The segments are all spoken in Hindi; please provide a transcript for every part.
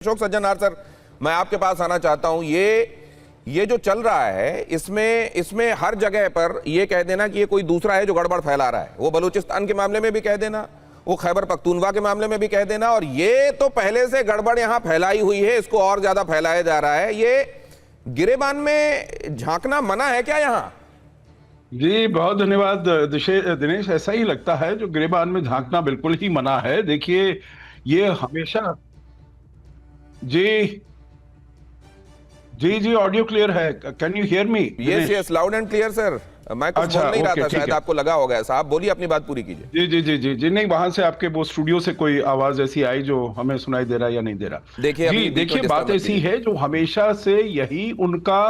अशोक सज्जनार सर, मैं आपके पास आना चाहता हूं। ये जो चल रहा है इसमें हर जगह पर ये कह देना कि ये कोई दूसरा है जो गड़बड़ फैला रहा है। वो बलूचिस्तान के मामले में भी कह देना, वो खैबर पख्तूनवा के मामले में भी कह देना, और ये तो पहले से गड़बड़ यहां फैलाई हुई है, इसको और ज्यादा फैलाया जा रहा है। ये गिरेबान में झांकना मना है क्या यहां? जी बहुत धन्यवाद दिनेश। ऐसा ही लगता है, जो गिरेबान में झांकना बिल्कुल ही मना है। देखिए, ये हमेशा जी जी जी ऑडियो क्लियर है। Can you hear me? Yes yes, loud and clear sir. मैं कुछ बोल नहीं रहा था, शायद आपको लगा होगा। साहब बोलिए, अपनी बात पूरी कीजिए। जी जी जी जी जी नहीं, वहां से आपके वो स्टूडियो से कोई आवाज ऐसी आई जो हमें सुनाई दे रहा या नहीं दे रहा। देखिए बात ऐसी है, जो हमेशा से यही उनका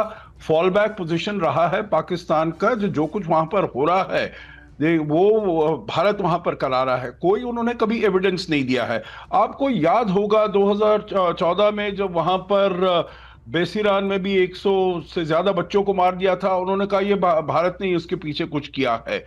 फॉल बैक पोजिशन रहा है पाकिस्तान का। जो कुछ वहां पर हो रहा है, वो भारत वहां पर करा रहा है। कोई उन्होंने कभी एविडेंस नहीं दिया है। आपको याद होगा 2014 में जब वहां पर बेसीरान में भी 100 से ज्यादा बच्चों को मार दिया था, उन्होंने कहा ये भारत ने इसके पीछे कुछ किया है।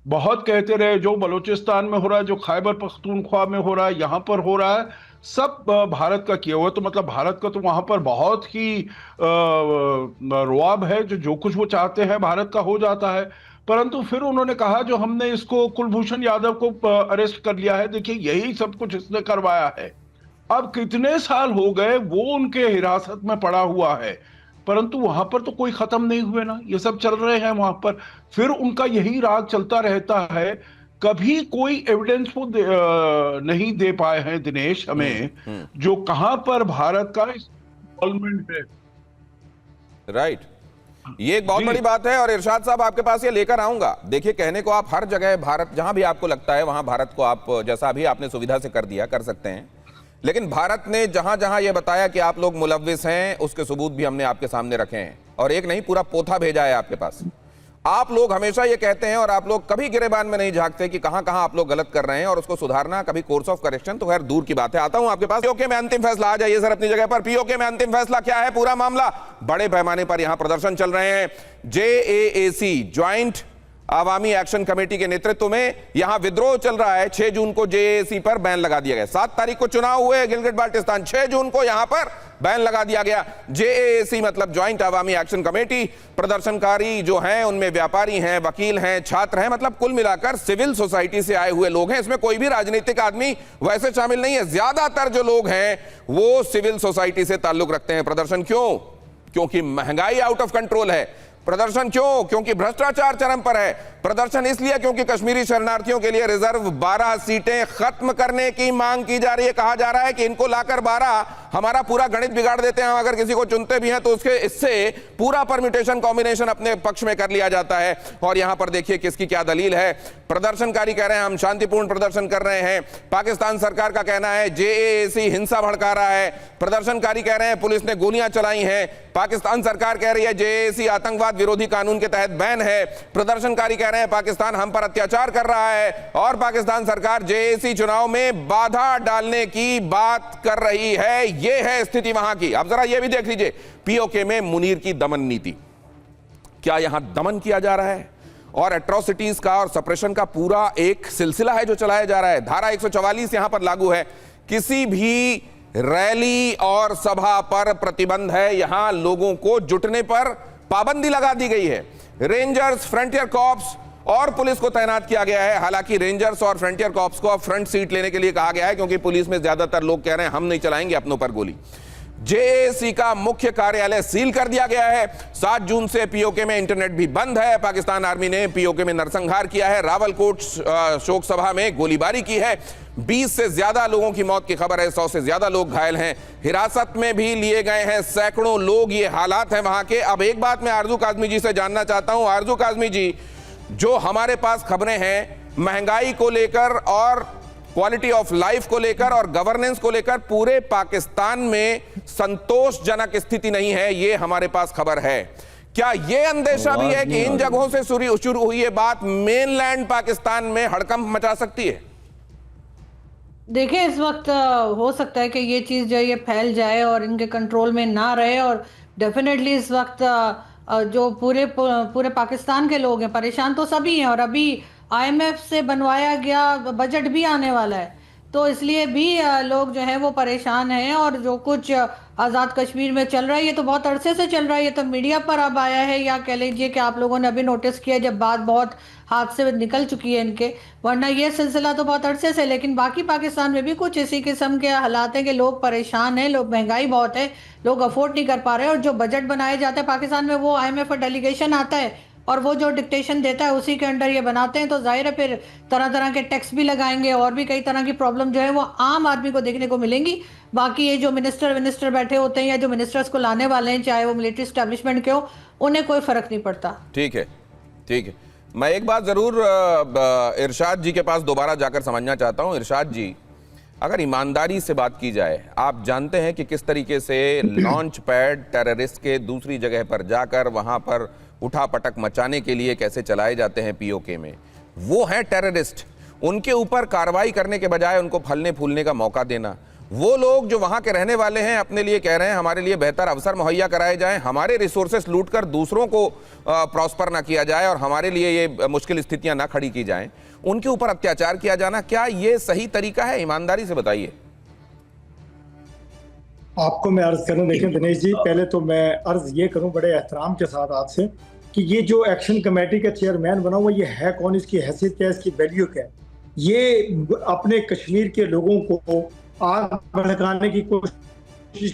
बहुत कहते रहे, जो बलूचिस्तान में हो रहा है, जो खैबर पख्तूनख्वा में हो रहा है, यहां पर हो रहा है, सब भारत का किया हुआ। तो मतलब भारत का तो वहां पर बहुत ही रुआब है। जो कुछ वो चाहते हैं भारत का हो जाता है। परंतु फिर उन्होंने कहा, जो हमने इसको कुलभूषण यादव को अरेस्ट कर लिया है, देखिए यही सब कुछ इसने करवाया है। अब कितने साल हो गए वो उनके हिरासत में पड़ा हुआ है, परंतु वहां पर तो कोई खत्म नहीं हुए ना, ये सब चल रहे हैं वहां पर। फिर उनका यही राग चलता रहता है। कभी कोई एविडेंस वो नहीं दे पाए हैं दिनेश हमें, जो कहां पर भारत का इन्वॉल्वमेंट है। राइट, ये एक बहुत बड़ी बात है। और इरशाद साहब, आपके पास ये लेकर आऊंगा। देखिए, कहने को आप हर जगह भारत, जहां भी आपको लगता है वहां भारत को आप, जैसा अभी आपने सुविधा से कर दिया, कर सकते हैं। लेकिन भारत ने जहां जहां यह बताया कि आप लोग मुलव्विस हैं, उसके सबूत भी हमने आपके सामने रखे हैं, और एक नहीं पूरा पोथा भेजा है आपके पास। आप लोग हमेशा ये कहते हैं, और आप लोग कभी गिरेबान में नहीं झांकते कि कहां कहां आप लोग गलत कर रहे हैं और उसको सुधारना, कभी कोर्स ऑफ करेक्शन तो खैर दूर की बात है। आता हूं आपके पास। पीओके में अंतिम फैसला, आ जाइए सर अपनी जगह पर। पीओके में अंतिम फैसला क्या है? पूरा मामला, बड़े पैमाने पर यहां प्रदर्शन चल रहे हैं। जेएएसी, ज्वाइंट आवामी एक्शन कमेटी के नेतृत्व में यहां विद्रोह चल रहा है। 6 जून को जेएसी पर बैन लगा दिया गया। 7 तारीख को चुनाव हुए गिलगित बाल्टिस्तान, 6 जून को यहां पर बैन लगा दिया गया। जेएसी मतलब ज्वाइंट आवामी एक्शन कमेटी। प्रदर्शनकारी जो हैं उनमें व्यापारी हैं, वकील हैं, छात्र हैं, मतलब कुल मिलाकर सिविल सोसाइटी से आए हुए लोग हैं। इसमें कोई भी राजनीतिक आदमी वैसे शामिल नहीं है। ज्यादातर जो लोग हैं वो सिविल सोसाइटी से ताल्लुक रखते हैं। प्रदर्शन क्यों? क्योंकि महंगाई आउट ऑफ कंट्रोल है। प्रदर्शन क्यों? क्योंकि भ्रष्टाचार चरम पर है। प्रदर्शन इसलिए क्योंकि कश्मीरी शरणार्थियों के लिए रिजर्व 12 सीटें खत्म करने की मांग की जा रही है। कहा जा रहा है कि इनको लाकर 12 हमारा पूरा गणित बिगाड़ देते हैं। अगर किसी को चुनते भी हैं तो उसके इससे पूरा परम्यूटेशन कॉम्बिनेशन अपने पक्ष में कर लिया जाता है। और यहां पर देखिए किसकी क्या दलील है। प्रदर्शनकारी कह रहे हैं हम शांतिपूर्ण प्रदर्शन कर रहे हैं। पाकिस्तान सरकार का कहना है जेएसी हिंसा भड़का रहा है। प्रदर्शनकारी कह रहे हैं पुलिस ने गोलियां चलाई हैं। पाकिस्तान सरकार कह रही है जेएसी आतंकवाद विरोधी कानून के तहत बैन है। प्रदर्शनकारी कह रहे हैं पाकिस्तान हम पर अत्याचार कर रहा है। और पाकिस्तान सरकार जेएसी चुनाव में बाधा डालने की बात कर रही है। यह है स्थिति वहां की। आप जरा यह भी देख लीजिए, पीओके में मुनीर की दमन नीति। क्या यहां दमन किया जा रहा है? और एट्रोसिटीज का और सप्रेशन का पूरा एक सिलसिला है जो चलाया जा रहा है। धारा 144 यहां पर लागू है। किसी भी रैली और सभा पर प्रतिबंध है। यहां लोगों को जुटने पर पाबंदी लगा दी गई है। रेंजर्स, फ्रंटियर कॉर्प्स और पुलिस को तैनात किया गया है। हालांकि रेंजर्स और फ्रंटियर कॉर्प्स को अब फ्रंट सीट लेने के लिए कहा गया है, क्योंकि पुलिस में ज्यादातर लोग कह रहे हैं हम नहीं चलाएंगे अपनों पर गोली। जेएसी का मुख्य कार्यालय सील कर दिया गया है। 7 जून से पीओके में इंटरनेट भी बंद है। पाकिस्तान आर्मी ने पीओके में नरसंहार किया है। रावलकोट शोक सभा में गोलीबारी की है। 20 से ज्यादा लोगों की मौत की खबर है। 100 से ज्यादा लोग घायल हैं। हिरासत में भी लिए गए हैं सैकड़ों लोग। ये हालात हैं वहां के। अब एक बात मैं आरजू काजमी जी से जानना चाहता हूं। आरजू काजमी जी, जो हमारे पास खबरें हैं महंगाई को लेकर और क्वालिटी ऑफ लाइफ को लेकर और गवर्नेंस को लेकर, पूरे पाकिस्तान में संतोषजनक स्थिति नहीं है, ये हमारे पास खबर है। क्या ये अंदेशा भी है कि इन जगहों से शुरू हुई ये बात मेनलैंड पाकिस्तान में हड़कंप मचा सकती है? देखिए, इस वक्त हो सकता है कि ये चीज़ जो ये फैल जाए और इनके कंट्रोल में ना रहे। और डेफिनेटली इस वक्त जो पूरे पाकिस्तान के लोग हैं, परेशान तो सभी हैं। और अभी आईएमएफ से बनवाया गया बजट भी आने वाला है। तो इसलिए भी लोग जो है वो परेशान हैं। और जो कुछ आज़ाद कश्मीर में चल रहा है, ये तो बहुत अरसे से चल रहा है, ये तो मीडिया पर अब आया है, या कह लीजिए कि आप लोगों ने अभी नोटिस किया जब बात बहुत हाथ से निकल चुकी है इनके, वरना ये सिलसिला तो बहुत अरसे से। लेकिन बाकी पाकिस्तान में भी कुछ इसी किस्म के हालात हैं कि लोग परेशान हैं, लोग, महंगाई बहुत है, लोग अफोर्ड नहीं कर पा रहे हैं। और जो बजट बनाए जाते हैं पाकिस्तान में, वो IMF का डेलीगेशन आता है और वो जो डिक्टेशन देता है उसी के अंडर ये बनाते हैं। तो जाहिर है फिर तरह तरह के टैक्स भी लगाएंगे और भी कई तरह की प्रॉब्लम जो है वो आम आदमी को देखने को मिलेंगी। बाकी ये जो मिनिस्टर बैठे होते हैं या जो मिनिस्टर्स को लाने वाले हैं, चाहे वो मिलिट्री स्टैब्लिशमेंट के हो, उन्हें कोई फर्क नहीं पड़ता। ठीक है, ठीक है। मैं एक बात जरूर इरशाद जी के पास दोबारा जाकर समझना चाहता हूं। इरशाद जी, अगर ईमानदारी से बात की जाए, आप जानते हैं कि किस तरीके से लॉन्च पैड टेररिस्ट के दूसरी जगह पर जाकर वहां पर उठापटक मचाने के लिए कैसे चलाए जाते हैं POK में। वो हैं टेररिस्ट, उनके ऊपर कार्रवाई करने के बजाय उनको फलने फूलने का मौका देना। वो लोग जो वहां के रहने वाले हैं अपने लिए कह रहे हैं हमारे लिए बेहतर अवसर मुहैया कराए जाएं, हमारे रिसोर्सेस लूटकर दूसरों को प्रॉस्पर ना किया जाए और हमारे लिए ये मुश्किल स्थितियां ना खड़ी की जाएं, उनके ऊपर अत्याचार किया जाना, क्या ये सही तरीका है? ईमानदारी से बताइए। आपको मैं अर्ज करूं, देखिए दिनेश जी, पहले तो मैं अर्ज ये करूं बड़े एहतराम के साथ आपसे कि ये जो एक्शन कमेटी का चेयरमैन बना हुआ, ये है कौन, इसकी हैसियत क्या है, इसकी वैल्यू क्या है? ये अपने कश्मीर के लोगों को आग भड़काने की कोशिश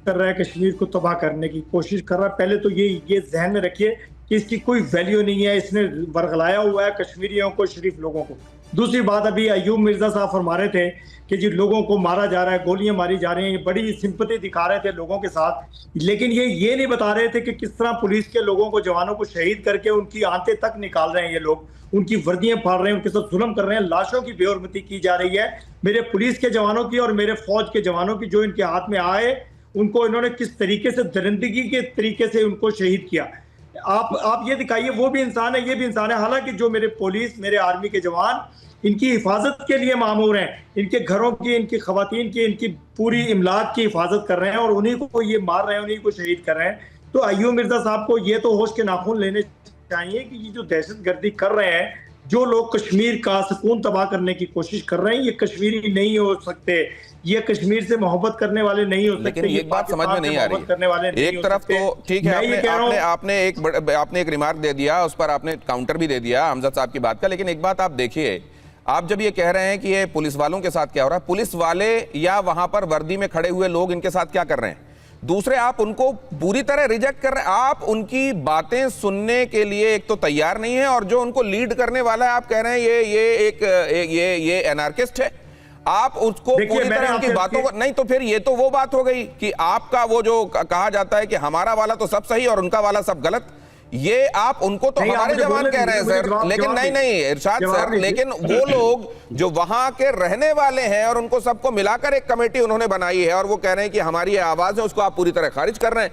कर रहा है, कश्मीर को तबाह करने की कोशिश कर रहा है। पहले तो ये जहन में रखिए कि इसकी कोई वैल्यू नहीं है, इसने बरगलाया हुआ है कश्मीरियों को, शरीफ लोगों को। दूसरी बात, अभी अयूब मिर्जा साहब फरमा रहे थे कि जिन लोगों को मारा जा रहा है, गोलियां मारी जा रही हैं, ये बड़ी सिंपैथी दिखा रहे थे लोगों के साथ, लेकिन ये नहीं बता रहे थे कि किस तरह पुलिस के लोगों को, जवानों को शहीद करके उनकी आंतें तक निकाल रहे हैं ये लोग, उनकी वर्दियां फाड़ रहे हैं, उनके साथ जुल्म कर रहे हैं, लाशों की बेहरमती की जा रही है। मेरे पुलिस के जवानों की और मेरे फौज के जवानों की जो इनके हाथ में आए, उनको इन्होंने किस तरीके से दरिंदगी के तरीके से उनको शहीद किया। आप ये दिखाइए, वो भी इंसान है, ये भी इंसान है। हालांकि जो मेरे पुलिस, मेरे आर्मी के जवान इनकी हिफाजत के लिए मामूर हैं, इनके घरों की, इनकी खवातीन की, इनकी पूरी इमलाक की हिफाजत कर रहे हैं और उन्हीं को ये मार रहे हैं, उन्हीं को शहीद कर रहे हैं। तो अयूब मिर्जा साहब को ये तो होश के नाखून लेने चाहिए कि ये जो दहशतगर्दी कर रहे हैं, जो लोग कश्मीर का सुकून तबाह करने की कोशिश कर रहे हैं, ये कश्मीरी नहीं हो सकते, ये कश्मीर से मोहब्बत करने वाले नहीं हो सकते। लेकिन एक बात समझ में नहीं आ रही, एक तरफ तो ठीक है, आपने एक रिमार्क दे दिया, उस पर आपने काउंटर भी दे दिया हमजद साहब की बात का, लेकिन एक बात आप देखिए, आप जब ये कह रहे हैं कि ये पुलिस वालों के साथ क्या हो रहा है, पुलिस वाले या वहां पर वर्दी में खड़े हुए लोग इनके साथ क्या कर रहे हैं? दूसरे, आप उनको पूरी तरह रिजेक्ट कर रहे हैं, आप उनकी बातें सुनने के लिए एक तो तैयार नहीं है, और जो उनको लीड करने वाला है आप कह रहे हैं ये एनार्किस्ट है। आप उसको पूरी तरह उनकी बातों को नहीं, तो फिर ये तो वो बात हो गई कि आपका वो जो कहा जाता है कि हमारा वाला तो सब सही और उनका वाला सब गलत, ये आप उनको तो हमारे जवान कह रहे हैं सर, लेकिन नहीं इरशाद सर, लेकिन वो लोग जो वहां के रहने वाले हैं और उनको सबको मिलाकर एक कमेटी उन्होंने बनाई है और वो कह रहे हैं कि हमारी आवाज है, उसको आप पूरी तरह खारिज कर रहे हैं।